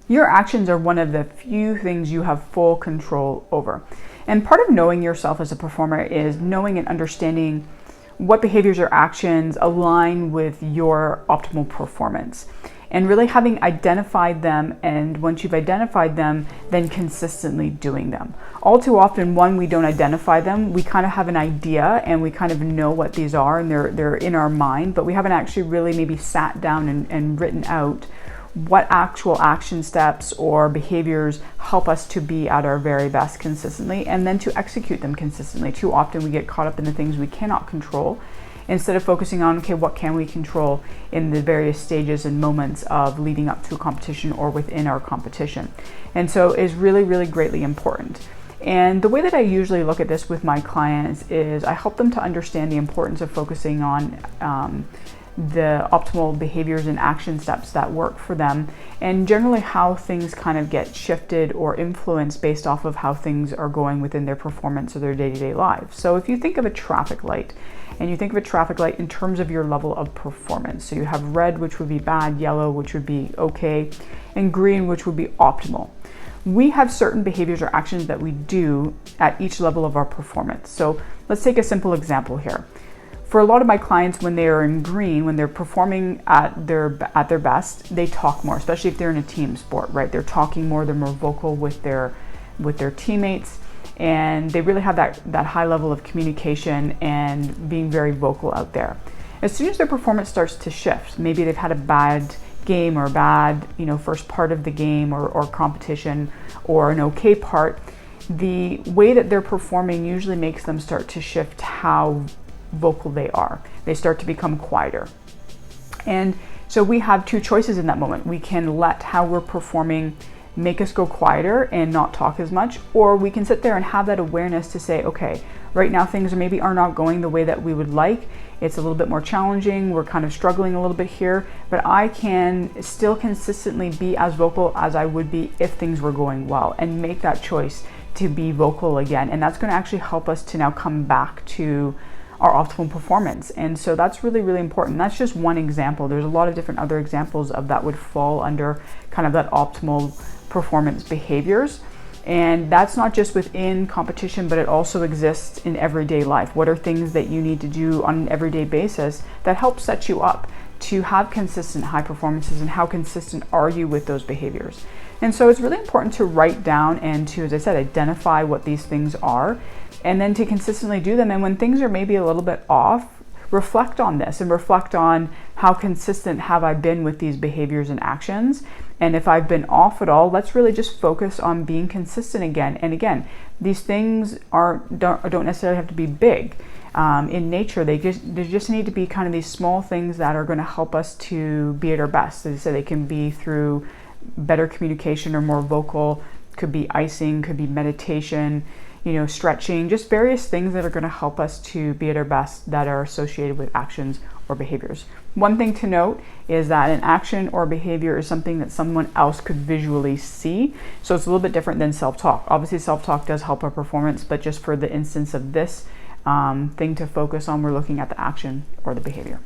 Your actions are one of the few things you have full control over. And part of knowing yourself as a performer is knowing and understanding what behaviors or actions align with your optimal performance, and really having identified them, and once you've identified them, then consistently doing them. All too often, when we don't identify them, we kind of have an idea and we kind of know what these are, and they're in our mind, but we haven't actually really maybe sat down and written out what actual action steps or behaviors help us to be at our very best consistently, and then to execute them consistently. Too often we get caught up in the things we cannot control instead of focusing on, okay, what can we control in the various stages and moments of leading up to a competition or within our competition. And so it's really, really greatly important. And the way that I usually look at this with my clients is I help them to understand the importance of focusing on the optimal behaviors and action steps that work for them, and generally how things kind of get shifted or influenced based off of how things are going within their performance or their day-to-day lives. So if you think of a traffic light, and you think of a traffic light in terms of your level of performance, so you have red, which would be bad, yellow, which would be okay, and green, which would be optimal. We have certain behaviors or actions that we do at each level of our performance. So let's take a simple example here. For a lot of my clients, when they are in green, when they're performing at their best, they talk more, especially if they're in a team sport, right? They're talking more, they're more vocal with their teammates, and they really have that high level of communication and being very vocal out there. As soon as their performance starts to shift, maybe they've had a bad game or a bad, first part of the game or competition, or an okay part, the way that they're performing usually makes them start to shift how vocal they are. They start to become quieter. And so we have two choices in that moment. We can let how we're performing make us go quieter and not talk as much, or we can sit there and have that awareness to say, okay, right now things are not going the way that we would like. It's a little bit more challenging. We're kind of struggling a little bit here, but I can still consistently be as vocal as I would be if things were going well, and make that choice to be vocal again. And that's going to actually help us to now come back to our optimal performance. And so that's really, really important. That's just one example. There's a lot of different other examples of that would fall under kind of that optimal performance behaviors. And that's not just within competition, but it also exists in everyday life. What are things that you need to do on an everyday basis that help set you up to have consistent high performances, and how consistent are you with those behaviors? And so it's really important to write down and to, as I said, identify what these things are, and then to consistently do them. And when things are maybe a little bit off, reflect on this and reflect on how consistent have I been with these behaviors and actions. And if I've been off at all, let's really just focus on being consistent again. And again, these things don't necessarily have to be big. In nature, they just need to be kind of these small things that are going to help us to be at our best. As I said, they can be through better communication or more vocal, could be icing, could be meditation, stretching, just various things that are going to help us to be at our best that are associated with actions or behaviors. One thing to note is that an action or behavior is something that someone else could visually see. So it's a little bit different than self-talk. Obviously, self-talk does help our performance, but just for the instance of this thing to focus on, we're looking at the action or the behavior.